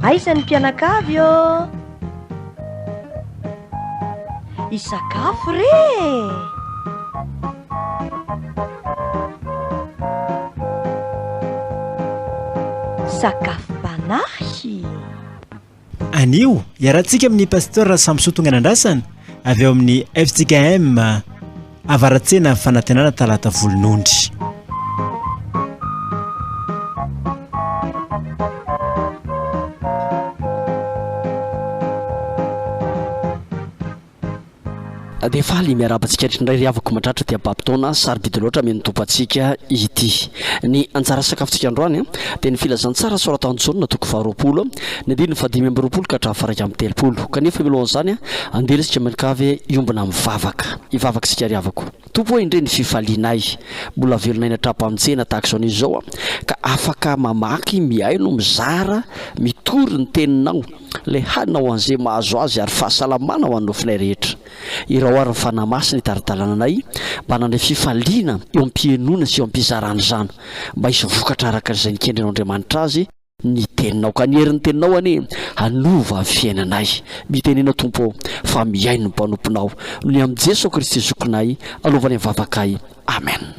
Aisan'ny mpianakavy ô, isakafo re. Sakafompanahy. Anio iarahantsika amin'ny pasteur Samson Tonganandrasana avy eo amin'ny FTKM avaratsena fanantenana talata volonondry. Dia faly miarabantsika indray riavako matratra tia babitaona sarobidy loatra amin'ny tompantsika ity. Ny anjara sakafontsika androany dia ny filazantsara soratanjona toko 20 ny andiny 520 ka hatrafaraka amin'ny 30 kanefa milohan'izany anderisika mankavy iombona mivavaka ivavaka sika riavako. Tompo indray ny fifalianay mbola velonay natrapamontsena tahaka izao izao ka afaka mamaky miaino mizara mitory ny teninao le hanao an'izay mahazo azy ary fahasalamana ho an'nofinay rehetra. Iraoara ny fanahy masina itaridalananay mba nandray fifaliana eo am-pienoana sy eo am-pizarana izany mba hisy vokatra araka izay nikendren'Andriamanitra azy ny teninao ka ny herin'ny teninao anie hanova fiainanay mitenena tompo fa miaino ny mpanomponao ny amin'ny Jesosy Kristy zokinay alovany mivavakay amen.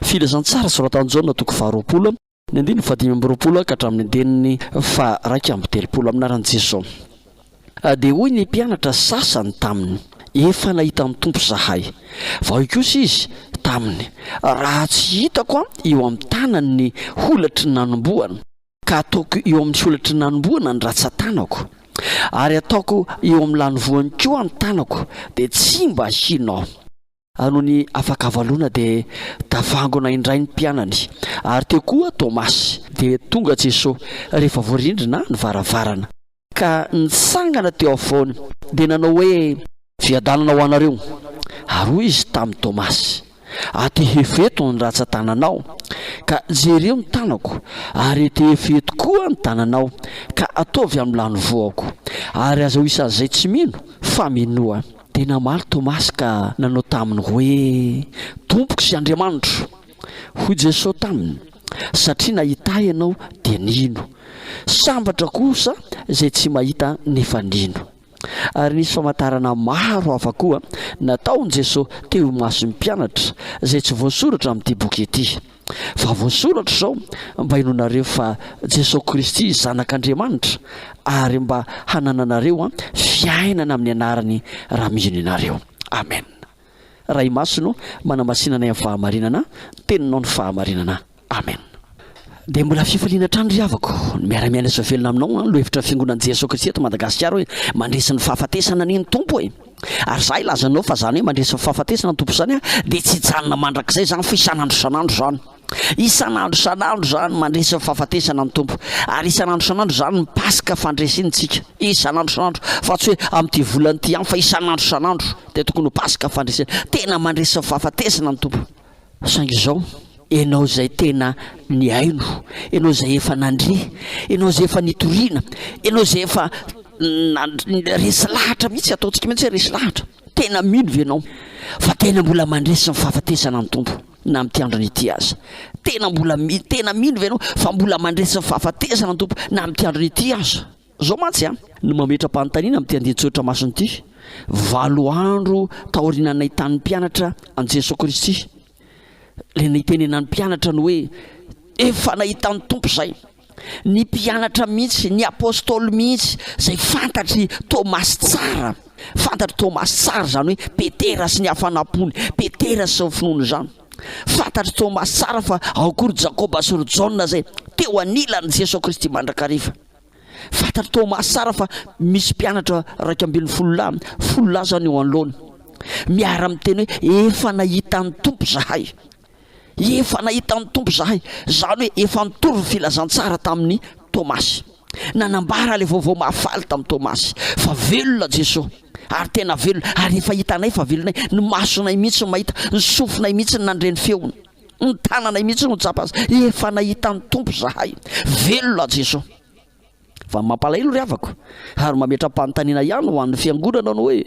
Filazantsara soratanjona toko 20 ny andiny 520 ka hatramin'ny andeniny 230 aminaran'i Jesosy. Dia hoy ny mpianatra sasany taminy, efa nahita amin'ny tompo zahay. Vao kosa izy taminy, raha tsy hitako eo amin'ny tanany ny holatry nanomboana, ka ataoko eo amin'ny holatry nanomboana ny ratsan-tanako, ary ataoko eo amin'ny lanovoany koa ny tanako, dia tsy mba hinao. Ano ny afaka avaloana dia davangona indray ny mpianany, ary teo koa Tomasy. Dia tonga Jesosy rehefa voarindrina ny varavarana ka nitsangana teo afovoany dia nanao hoe fiadanana ho anareo. Ary hoy izy tamin'ny Tomasy, atehefeto ny ratsan-tananao ka jereo ny tanako, ary atehefeto koa ny tananao ka ataovy amin'ny lanovoako, ary aza ho isan'izay tsy mino fa minoa. Dia namaly Tomasy ka nanao taminy hoe tompoko sy Andriamanitro. Hoy Jesosy taminy, satria nahita ianao dia nino, sambatra kosa izay tsy mahita nefa nino. Ary nisy famantarana maro hafa koa nataon' Jesosy teo mason'ny mpianatra izay tsy voasoratra amin'ity boky ity, fa voasoratra izao mba hainonareo fa Jesosy Kristy zanak'Andriamanitra, ary mba hanananareo fiainana amin'ny anarany raha mino ianareo. Amen. Ray masino manamasinanay amin'ny fahamarinana, teninao ny fahamarinana. Amen. Dia mbola fifaliana trano riavako miara-miaina sy velona aminao lo hevitra fiangonan'i Jesosy Kristy eto Madagasikara hoe mandresy ny fahafatesana ny tompo e. Ary zay lazanao fa zany hoe mandresy ny fahafatesana ny tompo zany dia tsy hijanona mandrakizay zany fa isan'andro isan'andro zany. Isan'andro isan'andro zany mandresy ny fahafatesana ny tompo, ary isan'andro isan'andro zany mipasika fandresentsika isan'andro isan'andro, fa tsy hoe amin'ity volan'ity ihany fa isan'andro isan'andro dia tokony mipasika fandresena, tena mandresy ny fahafatesana ny tompo. Saingy izao ianao izay tena niaino, ianao izay efa nandre, ianao izay efa nitoriana, ianao izay efa resy lahatra mihitsy, ataontsika mihitsy hoe resy lahatra, tena mino ve ianao fa tena mbola mandresy ny fahafatesana ny tompo na amin'ity androny ity aza. Tena mbola tena mino ve ianao fa mbola mandresy ny fahafatesana ny tompo na amin'ity androny ity aza. Zao mantsy no mametra-panontaniana amin'ity andin-tsotra masony ity. 7 andro taoriananay tanin'ny mpianatra an' Jesosy Kristy, le nitenenan'ny mpianatra ny hoe efa nahita ny tompo zay. Ny mpianatra mihitsy, ny apôstôly mihitsy zay fantatry Tomasy tsara, fantatry Tomasy tsara zany hoe Petera sy ny hafanampony, Petera sy ny finoana zany, fantatry Tomasy tsara fa ao kory Jakoba sy ry Jaona zay teo anilan'i Jesosy Kristy mandrakariva. Fantatry Tomasy tsara fa misy mpianatra 240 lahy zany eo anoloany miara miteny hoe efa nahita ny tompo zahay, efa nahita ny tompo zahay, zany hoe efa nitory filazantsara tamin'ny Tomasy, nanambara le vaovao mahafaly tamin'ny Tomasy fa velona Jesosy, ary tena velona, ary efa hitanay fa velonay, ny masonay mihitsy ny mahita, ny sofinay mihitsy ny nandre ny feony, ny tananay mihitsy no tsapa azy, efa nahita ny tompo zahay, velona Jesosy. Fa mampalahelo riavako ary mametra-panontaniana ihany ho an'ny fiangonana no hoe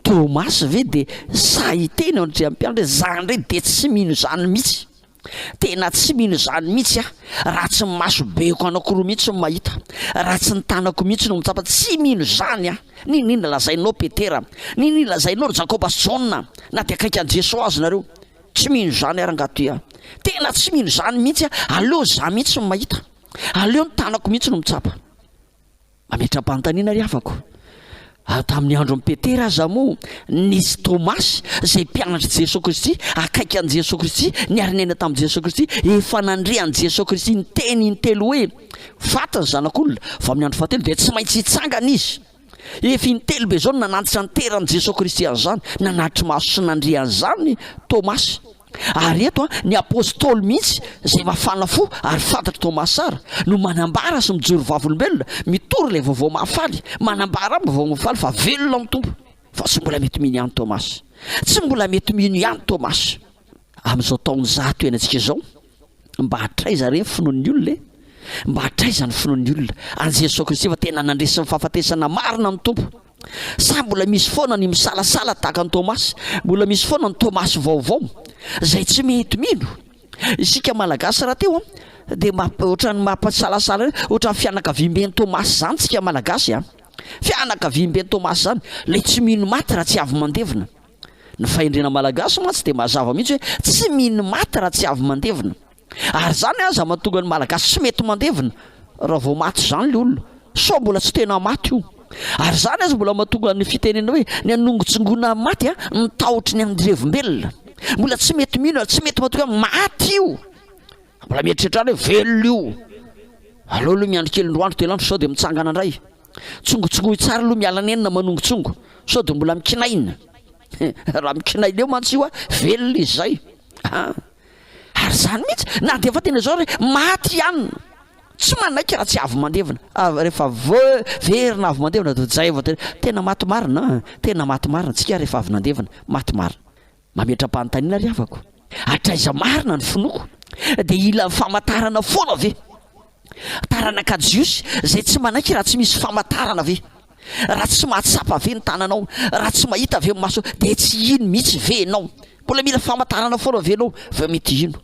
Tomasy ve dia sa hiteny ao andrea mpianatra zany re dia tsy mino zany mihitsy, tena tsy mino zany mihitsy raha tsy maso beko anakoroa mihitsy no mahita, raha tsy ny tanako mihitsy no mitsapa, tsy mino zany niny lazainao Petera, niny lazainao Jakoba sy Jauna na de akaiky an Jesosy azy nareo, tsy mino zany arangatoy tena tsy mino zany mihitsy aleo za mihitsy no mahita, aleo ny tanako mihitsy no mitsapa. Mametra-panontaniana ry havako, tamin'ny andro amin'ny Petera aza moa nisy Tomasy zay mpianatra Jesosy Kristy, akaiky an Jesosy Kristy, niarinena tamin'i Jesosy Kristy, efa nandre an Jesosy Kristy, niteny intelo hoe fatany zanak'olona fa amin'ny andro fahatelo de tsy maintsy hitsangana izy. Efa intelo be zao nanatitra niteran Jesosy Kristy an'izany, nanatitra maso sy nandre an'izany Tomasy. Ary eto ny apôstôly mihitsy zay mafana fo ary fantatra Tomasy sara no manambara sy mijoro vavolombelona, mitory le vaovao mahafaly, manambara vaovao mahafaly fa velona amin'ny tompo, fa tsy mbola mety mino ihany Tomasy, tsy mbola mety mino ihany Tomasy. Amin'izao taony zato enantsika izao mba hatraiza reny finoan'ny olona mba hatraiza ny finoan'ny olona an Jesosy Kristy fa tena nandresy ny fahafatesana marina amin'ny tompo. Sa mbola misy foana ny misalasala tahaka ny Tomasy, mbola misy foana ny Tomasy vaovao zay tsy mety mino. Isika malagasy raha teo de ohatran'ny mampasalasala ohatran'ny fianakaviam-ben'ny Tomasy zany tsika malagasy fianakaviam-ben'ny Tomasy zany lay tsy mino maty raha tsy avy mandevina. Ny fahendrena malagasy mantsy de mazava mihitsy hoe tsy mino maty raha tsy avy mandevina, ary zany aza mahatonga ny malagasy tsy mety mandevina raha vao maty zany le olona, so mbola tsy tena maty io. Ary zany azy mbola mahatonga ny fitenena hoe ny anongotsongona maty nitaotry ny andrevombelona, mbola tsy mety mino, tsy mety mahatonga maty io, mbola mieritreritra hoe velona io. Aleo aloha miandro kely ndroandro telandro sao de mitsangana indray, tsongotsongoy tsara aloha miala nenina manongotsongo sao de mbola mikinaina raha mikinaina eo mantsy io velona izy zay. Ary zany mihitsy na de efa tena zao hoe maty ihany tsy manaiky raha tsy avy mandevina, rehefa verina avy mandevina de zay vao tena maty marina, tena maty marina tsika rehefa avy nandevina maty marina. Mametra-panontaniana ry havako, hatraiza marina ny finoko de ila famantarana foana ve, taranaka jiosy zay tsy manaiky raha tsy misy famantarana ve, raha tsy mahatsapa ve ny tananao, raha tsy mahita ve maso de tsy ino mihitsy ve enao, mbola mila famantarana foana ve enao va mety ino.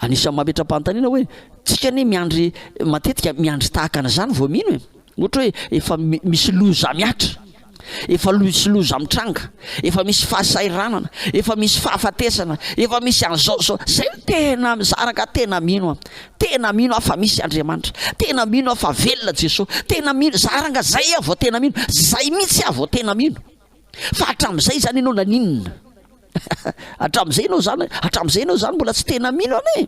Anisan'ny mametra-panontaniana hoe tsika ne miandry matetika miandry tahaka an'izany vao mino ohatra hoe efa misy loza miatra, efa misy loza mitranga, efa misy fahasairanana, efa misy fahafatesana, efa misy an'izao zay tena mizaraka, tena mino fa misy Andriamanitra, tena mino fa velona Jesosy, tena mino zaranga zay vao tena mino, zay mihitsy vao tena mino. Fa hatramin'izay zany ianao naninona hatramin'izay ianao zany mbola tsy tena mino ane,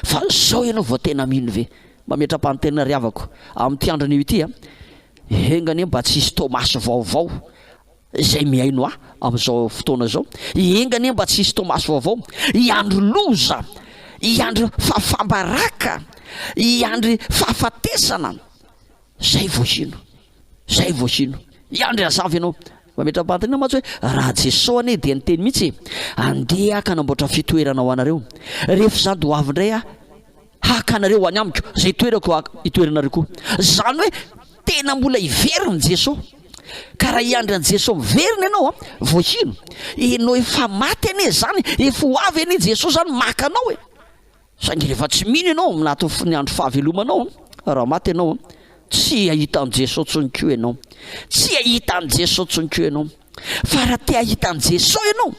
fa zao ianao vao tena mino ve. Mametra-panontaniana ry havako amin'ity andro anio ity engany mba tsy hisy Tomasy vaovao zay miaino amin'izao fotoana zao, engany mba tsy hisy Tomasy vaovao iandro loza, iandro fafambaraka, iandry fahafatesana, zay vao sino iandry azavy ianao. Mametra-panontaniana mantsy hoe raha Jesosy ane de niteny mihitsy andeha ka namboatra fitoerana ho anareo, rehefa zany do avy indray hakanareo any amiko zay toerako itoeranareo koa. Zany hoe tena mbola iveriny Jesosy, ka raha iandry an Jesosy miverina ianao voahino enao efa maty ane zany, efa ho avy ane Jesosy zany maka anao saingy rehefa tsy mino ianao minato ny andro fahavelomanao raha maty ianao tsy ahita an Jesosy tsony ko ianao, tsy ahita an Jesosy tsony ko ianao. Fa raha te ahita an Jesosy ianao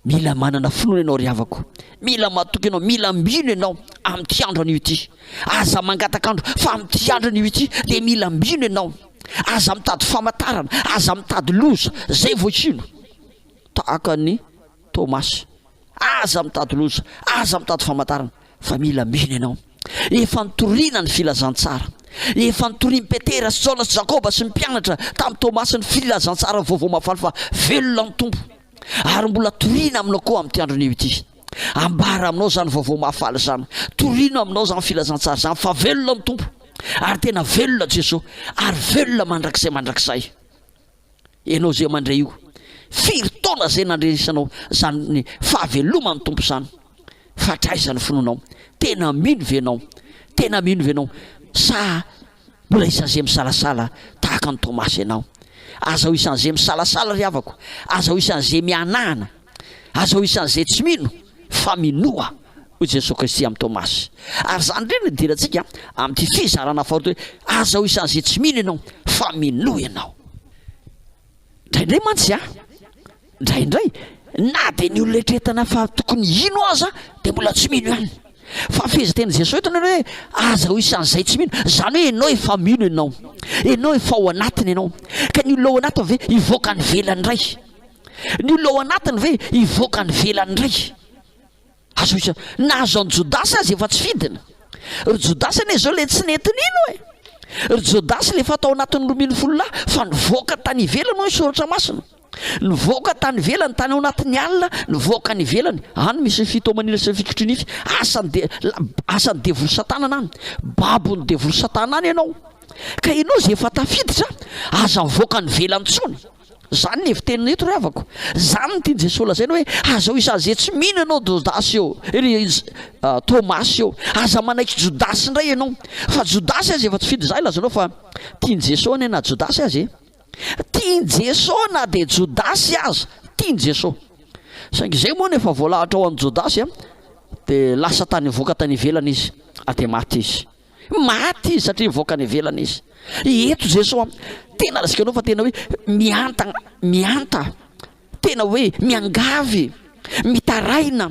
mila manana finoana ianao ry havako, mila matoky ianao, mila mbino ianao amin'ity andro anio ity, aza mangatak'andro fa amin'ity andro anio ity de mila mbino ianao, aza mitady famantarana, aza mitady loza, zay voatsino tahaka ny Tomasy, aza mitady loza, aza mitady famantarana, fa mila mbino ianao. Efa nitorina ny filazantsara, efa nitoriny Petera sy Jaona sy Jakoba sy mpianatra tamin'ny Tomasy ny filazantsara vaovao mahafaly fa velona ny tompo, ary mbola torina aminao koa amin'ity andro anio ity, ambara aminao zany vaovao mahafaly zany, torina aminao zany filazantsara zany fa velona ny tompo, ary tena velona Jesosy, ary velona mandrakizay ianao zay mandray io, firy taona zay nandresanao zany ny fahaveloman'ny tompo zany, fa traizany finonao, tena mino venao, tena mino venao, sa mbola isan'izay misalasala tahaka ny Tomasy ianao. Aza ho isan'izay misalasala ry havako, aza ho isan'izay mianahana, aza ho isan'izay tsy mino fa minoa hoy Jesosy Kristy amin'ny Tomasy. Ary zany reny dirantsika amin'ity fizarana faharoa hoe aza ho isan'izay tsy mino ianao fa mino ianao. Indraindray mantsy indraindray na de ny olona eritreretana fa tokony ino aza de mbola tsy mino ihany. Fa fehezan-teny Jesosy eto hoe aza ho isan'izay tsy mino, zany hoe ianao efa mino ianao efa ao anatiny ianao. Ka ny olona ao anatiny ve hivoaka ny velany indray, ny olona ao anatiny ve hivoaka ny velany indray. Aza ho isa na azo ny Jodasy azy efa tsy fidina. Ry Jodasy ane zao le tsy nentin'ino ry Jodasy le fatao anatin'ny rominy fololahy fa nivoaka tany ivelany hoe soratra masina, nivoaka tany velany tany ao anatin'ny alina, nivoaka ny velany any misy fitomanina sy fikotrinify asany devolo satana any, babony devolo satana any ianao. Ka ianao zay efa tafiditra aza mivoaka ny velany tsony. Zany ny evitenina eto ry havako, zany ny tiany Jesosy lazaina hoe aza ho isan'izay tsy mino ianao Jodasy eo, Tomasy eo, aza manaiky Jodasy indray ianao. Fa Jodasy azy efa tsy fidy zay lazanao fa tiany Jesosy na Jodasy azy tiany Jesosy na de Jodasy azy tiany Jesosy. Saingy zay moa nefa voalahatra ho an'ny Jodasy de lasa tany voaka tany ivelany izy, de maty izy satria voaka ny ivelany izy. Eto Jesosy tena rasika anao fa tena hoe mianta, tena hoe miangavy, mitaraina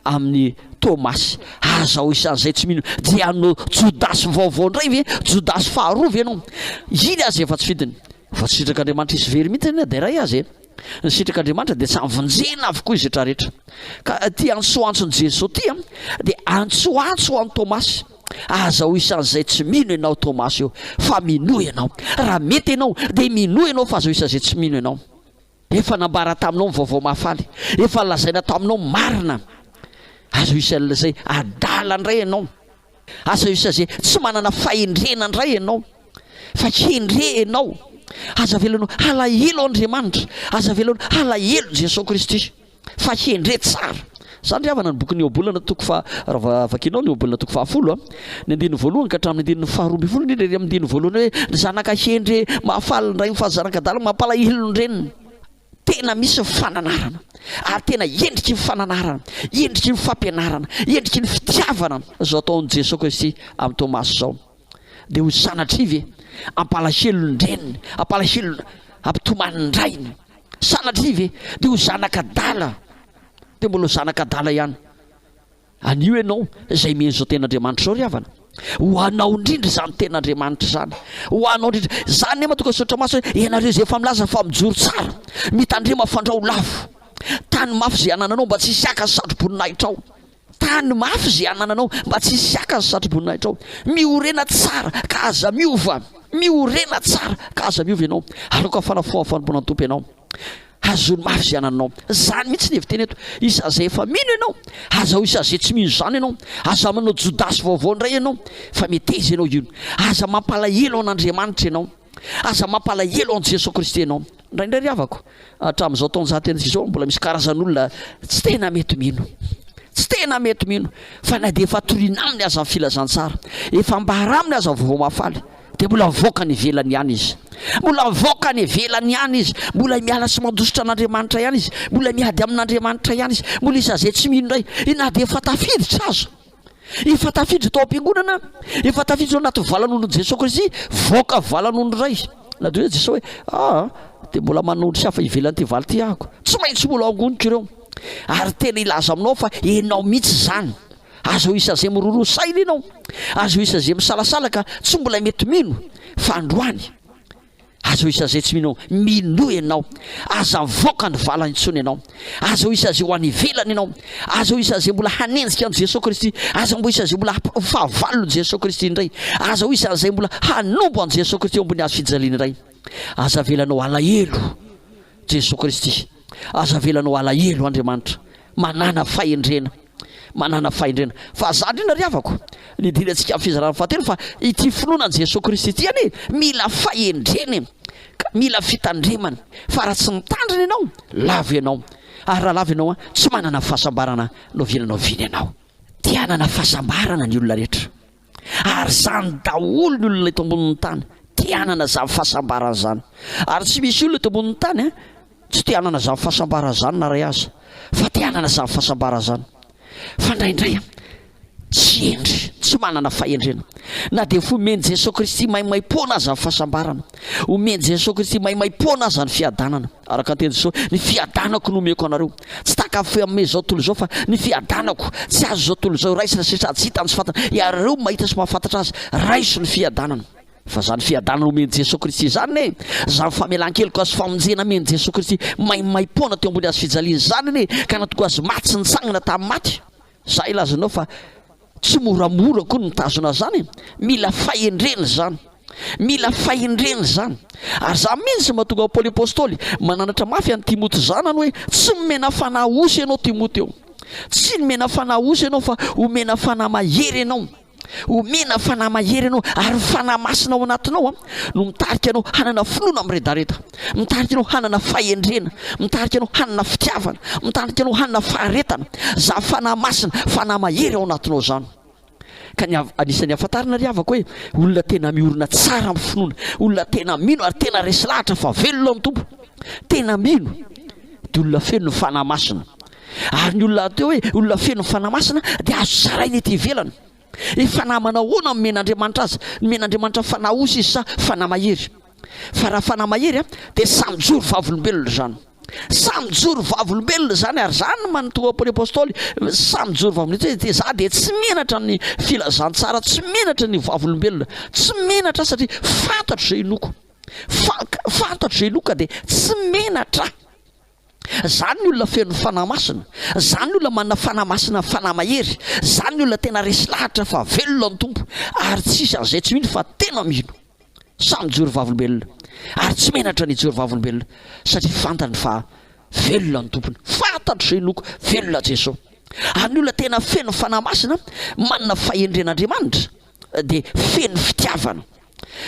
amin'ny Tomasy. Aza ho isan'izay tsy mino de anao Jodasy vaovao indray ve, Jodasy faharoa ve anao. Iny azy efa tsy fidiny, fa tsy sitrak'Andriamanitra izy very mihitsy de ray azy ny sitrak'Andriamanitra de tsy amivonjena avokoa izy rehetrarehetra. Ka ty antsoantsony Jesosy ty de antsoantso an'ny Tomasy. Aza ho isan'izay tsy mino ianao Tomasy eo fa mino ianao. Raha mety ianao de mino ianao fa aza ho isan'izay tsy mino ianao. Efa nambara taminao vaovao mahafaly, efa lazaina taminao marina. Aza ho isan'izay adala indray ianao, aza ho isan'izay tsy manana fahendrena indray ianao fa hendre ianao. Aza velanao alahelo Andriamanitra, aza velanao alahelo Jesosy Kristy fa hendre tsara. Zany riavana ny boky Neobolana toko fa raha vakinao Neobolana toko 10 ny andininy voalohany ka hatramin'ny andininy 12 indrindra amin'ny andininy voalohany hoe ny zanaka hendre mahafaly indray mifahazanakadala mampalahelo indreniny. Tena misy fananarana ary tena endriky ny fananarana, endriky ny fampianarana, endriky ny fitiavana zao ataon'i Jesosy Kristy amin'ny Tomasy zao. De ho sanatrivy ampalahelo indreniny, ampalahelo ampitomany indrainy, sanatrivy de ho zanakadala, de mbola zanakadala ihany. Anio ianao zay meny zao ten'Andriamanitra zao ry havana, ho anao indrindra zany ten'Andriamanitra zany, ho anao indrindra zany ne matonga sotra maso hoe ianareo zay efa milaza fa mijoro tsara, mitandrema fandrao lafo, tany mafy zay anananao mba tsy hisy aka ny satroboninahitra ao, tany mafy zay anananao mba tsy hisy aka ny satroboninahitra ao, miorena tsara ka aza miova, miorena tsara ka aza miova ianao, aloko afanafoa fanompoana Tompo ianao. Azony mafy zay anananao, zany mihitsy ny eviteny eto. Isan'izay efa mino ianao aza ho isan'izay tsy mino zany ianao, aza manao Jodasy vaovao indray ianao fa meteza ianao io, aza mampalahelo an'Andriamanitra ianao, aza mampalahelo an' Jesosy Kristy ianao. Indraindray ry havako hatramin'izao taonjahateny zao mbola misy karazan'olona tsy tena mety mino, tsy tena mety mino, fa na de efa torina aminy aza ny filazantsara, efa mbara aminy aza vaovao mahafaly, de mbola mivoaka ny velany ihany izy, mbola mivoaka ny velany ihany izy, mbola miala sy mandositra an'Andriamanitra ihany izy, mbola miady amin'Andriamanitra ihany izy, mbola isan'izay tsy mino indray. Na de efa tafiditra aza, efa tafiditra tao am-piangonana, efa tafiditra ao anaty valan'olon' Jesosy Kristy, voaka valan'olo iray. Na de hoe Jesosy hoe de mbola manondry sy hafa ivelan'ity valy ty ahako, tsy maintsy mbola angonitra ireo. Ary tena ilaza aminao fa enao mihitsy zany. Aza ho isan'izay miroro saina ianao, aza ho isan'izay misalasalaka tsy mbola mety mino fa androany, aza ho isan'izay tsy mino ianao, aza mivoaka ny valany intsony ianao, aza ho isan'izay ho any ivelany ianao, aza ho isan'izay mbola hanenjika an' Jesosy Kristy, aza ho isan'izay mbola fahavalon' Jesosy Kristy indray, aza ho isan'izay mbola hanombo an' Jesosy Kristy eo ambony hazo fijaliana indray. Aza velanao alahelo Jesosy Kristy, aza velanao alahelo Andriamanitra, manana fahendrena, manana fahendrena. Fa zany na ry havako ny dirantsika amin'ny fizarana fahatelo fa ity finoanan' Jesosy Kristy ity any mila fahendrena, mila fitandremana, fa raha tsy mitandrina ianao lavo ianao, ary raha lavo ianao tsy manana fahasambarana no vilanao viny ianao. Tianana fahasambarana ny olona rehetra, ary zany daholo ny olona eto ambonin'ny tany tianana zany fahasambarana zany, ary tsy misy olona eto ambonin'ny tany tsy tianana zany fahasambarana zany na ray aza, fa tianana zany fahasambarana zany. Fa indraindray tsy endry tsy manana fahendrena na dia fo omeny Jesosy Kristy maimaim-poana aza ny fahasambarana, omeny Jesosy Kristy maimaim-poana aza ny fiadanana. Araka ny teny Jesosy, ny fiadanako no omeko anareo, tsy takafo ame zao tontolo zao fa ny fiadanako tsy azo zao tontolo zao raisina sitra tsy hitany tsy fantana iareo mahita sy mahafantatra azy raiso ny fiadanana. Fa zany fiadanana omeny Jesosy Kristy zany e, zany famelan-keloka azy famonjena ameny Jesosy Kristy maimaim-poana teo ambony azy fijaliana zany ne, ka natoko azy maty sy nitsangana tamin'ny maty. Zay ilazanao fa tsy moramora koa ny mitazona zany, mila fahendrena zany, mila fahendrena zany. Ary za mihitsy mahatonga Paoly apôstôly mananatra mafy an'ny Timoty zanany hoe tsy momena fanahy osy ianao Timoty eo, tsy nomena fanahy osy ianao fa omena fanahy mahery ianao, omena fanahy mahery ianao ary fanahy masina ao anatinao no mitarika anao hanana finoana miredareta, mitarika anao hanana fahendrena, mitarika anao hanana fitiavana, mitarika anao hanana faharetana. Za fanahy masina, fanahy mahery ao anatinao zany. Ka anisan'ny ahafantarana ry havako hoe olona tena miorina tsara amin'ny finoana, olona tena mino ary tena resy lahatra fa velona amin'ny tompo, tena mino dia olona feno ny fanahy masina. Ary ny olona teo hoe olona feno ny fanahy masina dia azo zarainy ety ivelany. Efa fanahy manao ahoana ny men'Andriamanitra azy? Ny men'Andriamanitra fanahy osy izy sa fanahy mahery? Fa raha fanahy mahery dia samy joro vavolombelona zany, samy joro vavolombelona zany. Ary zany no manontona Paoly apôstôly, samy joro vavolombelona dia za dia tsy menatra ny filazantsara, tsy menatra ny vavolombelona, tsy menatra satria fantatro zay inoko, fantatro zay inoka dia tsy menatra. Zany ny olona feno fanahy masina, zany ny olona manana fanahy masina, fanahy mahery, zany ny olona tena resy lahatra fa velona ny tompo ary tsisy an'izay tsy mino fa tena mino. Samy joro vavolombelona ary tsy menatra ny joro vavolombelona satria fantany fa velona ny tompony, fantatro zay inoko velona Jesosy. Ary ny olona tena feno fanahy masina manana fahendren'Andriamanitra dia feno fitiavana.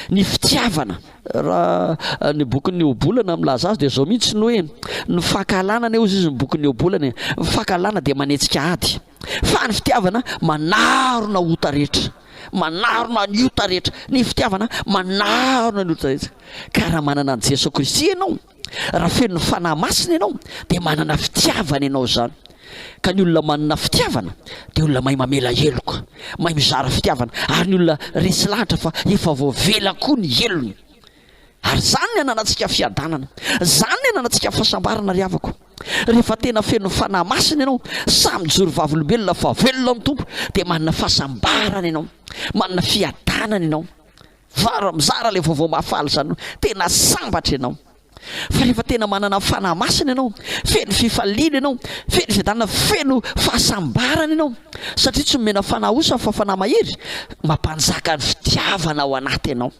Ny fitiavana raha ny bokin'ny obolana milaza azy dia zao mihitsy ny hoe ny fahakalana ozy izy ny bokin'ny obolana, ny fahakalana dia manetsika ady, fa ny fitiavana manarona ota rehetra, manarona ny ota rehetra. Ny fitiavana manarona ny ota rehetra. Ka raha manana an' Jesosy Kristy ianao, raha feno ny fanahy masina ianao dia manana fitiavana ianao zany. Ka ny olona manana fitiavana dia olona mahay mamela heloka, mahay mizara fitiavana, ary ny olona resy lahatra fa efa voavela koa ny helony. Ary zany ny ananantsika fiadanana, zany ny ananantsika fahasambarana ry havako. Rehefa tena feno fanahy masina ianao, samy joro vavolombelona fa velona amin'ny tompo dia manana fahasambarana ianao, manana fiadanana ianao, mizara ilay vaovao mahafaly zany, tena sambatra ianao. Fa rehefa tena manana fanahy masina ianao, feno fifaliana ianao, feno fiadanana, feno fahasambarana ianao, satria tsy momena fanahy osa fa fanahy mahery, mampanjaka ny fitiavana ao anaty ianao.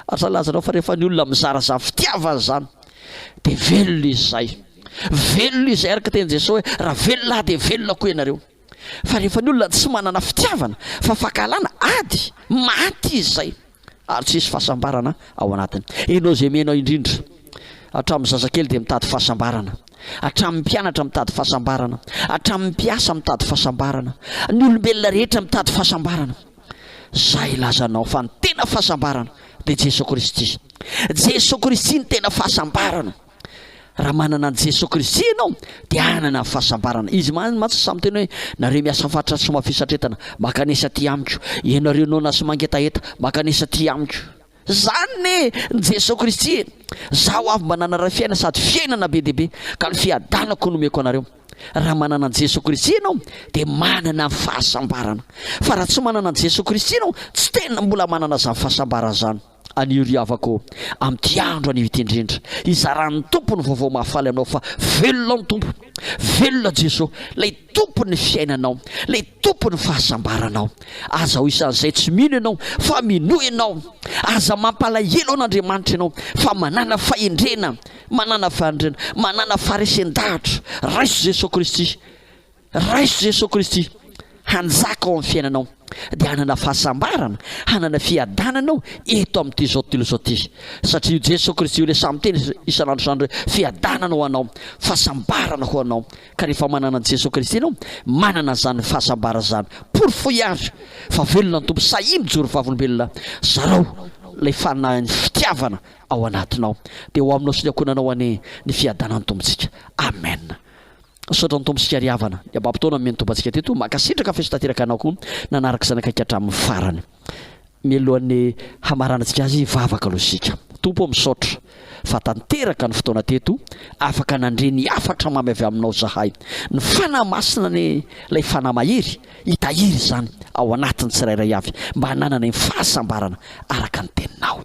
Ary za lazanao fa rehefa ny olona mizara zany fitiavana zany dia velona izy zay, velona izy zay. Araka teny Jesosy hoe raha velona dia velona koa ianareo. Fa rehefa ny olona tsy manana fitiavana fa fahakalana ady, maty izy zay ary tsisy fahasambarana ao anatiny. Ianao zay menao indrindra, hatramin'ny zazakely dia mitady fahasambarana, hatramin'ny mpianatra mitady fahasambarana, hatramin'ny mpiasa mitady fahasambarana, ny olombelona rehetra mitady fahasambarana. Zay ilazanao fa ny tena fahasambarana dia Jesosy Kristy. Jesosy Kristy ny tena fahasambarana. Raha manana an' Jesosy Kristy ianao dia anana fahasambarana. Izy mantsy samy teny hoe nareo miasa fatra sy mafisatretana makanesa ty amiko, ianareo nona sy mangetaheta makanesa ty amiko. Zany ne ny Jesosy Kristy. Zaho avy manana raha fiaina sady fiainana be deaibe ka ny fiadanako nomeko anareo. Raha manana an' Jesosy Kristy ianao dia manana fahasambarana. Fa raha tsy manana an' Jesosy Kristy ianao tsy tena mbola manana zany fahasambarana zany. Anio ry havako amin'ity andro anio ity indrindra, izaran'ny tompo ny vaovao mahafaly anao fa velona ny tompo, velona Jesosy, lay tompo ny fiainanao, lay tompo ny fahasambaranao. Aza ho isan'izay tsy mino ianao fa mino ianao, aza mampalahelo an'Andriamanitra ianao fa manana fahendrena, manana fahendrena, manana faharesen-dahatra. Raiso Jesosy Kristy, raiso Jesosy Kristy hanjaka ao amin'ny fiainanao dia hanana fahasambarana, hanana fiadananao eto amin'ity zao tontolo zao ty. Satria Jesosy Kristy ilay samy teny isan'andro zany fiadanana ho anao, fahasambarana ho anao. Ka rehefa manana an' Jesosy Kristy ianao, manana zany fahasambarana zany. Porfoy azy fa velona ny tompo, sahia mijoro vavolombelona, zarao lay fanahy fitiavana ao anatinao dia ho aminao sy ny akonanao any ny fiadanan'ny tompontsika. Amen. Saotra ny tombontsika riavana ny ababataona meny tombantsika teto makasitraka festateraka anao koa nanaraka zanakaiky hatramin'ny farany mialohan'ny hamaranantsika azy vavaka losika tompo misaotra fa tanteraka ny fotoana teto afaka nandre ny afatra mamy avy aminao zahay ny fanamasina ny lay fanamahery hitahiry zany ao anatin'ny tsirairay avy mba hananana ny fahasambarana araka ny teninao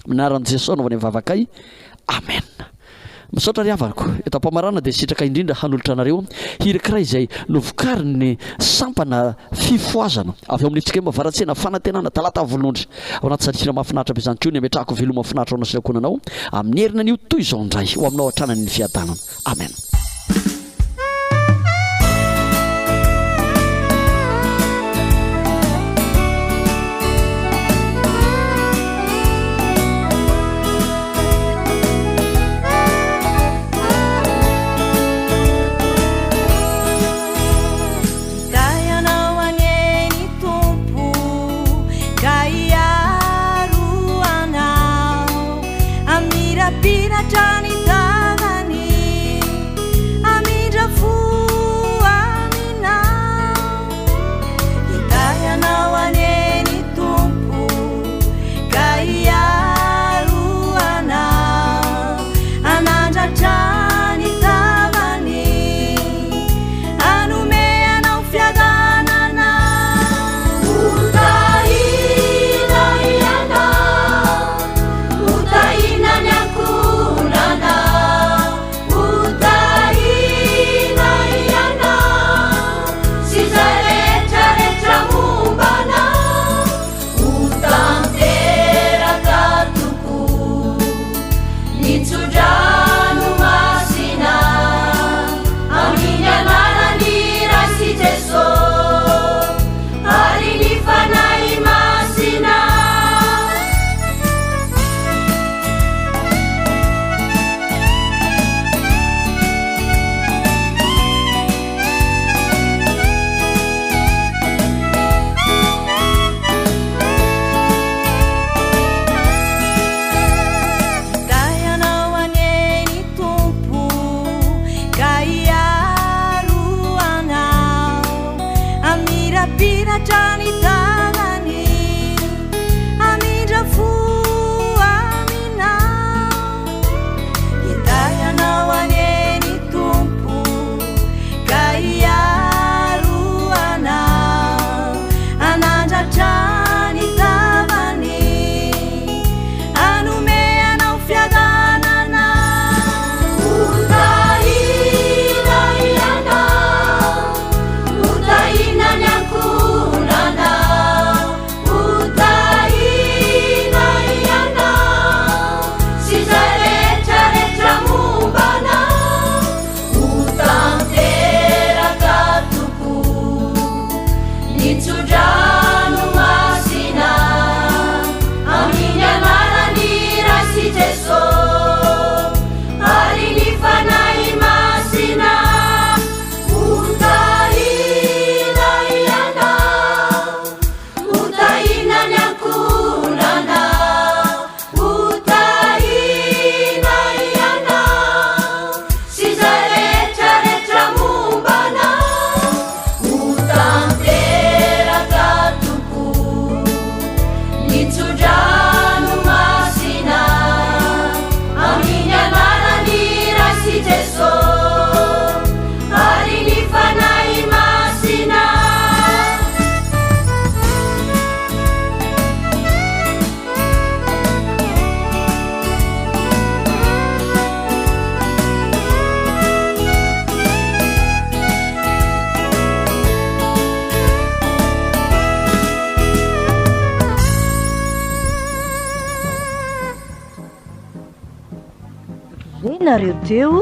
minaran'i Jesosy anaovany vavakay amen. Misaotra riavanako eto ampamarana dia sitraka indrindra hanolotra anareo hirak'iray izay novokariny ny sampana fifoazana avy ao amin'ntsika mavaratsena fanantenana talata volonondry ao anaty satrina mahafinaritra be izany koa ny ametrahako veloma mahafinaritra ao nasinakonanao amin'ny herina an'io toy izao indray ho aminao hatranany ny fiadanana amen. nareo teo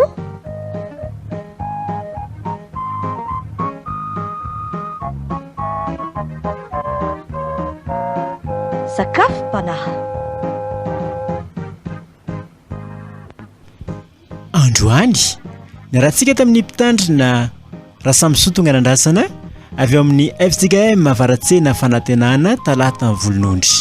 sakafompanahy androany ny rahantsika tamin'ny mpitandrina raha samysoa Tonganandrasana avy eo amin'ny FTKM avaratsena fanantenana talata ny volonondry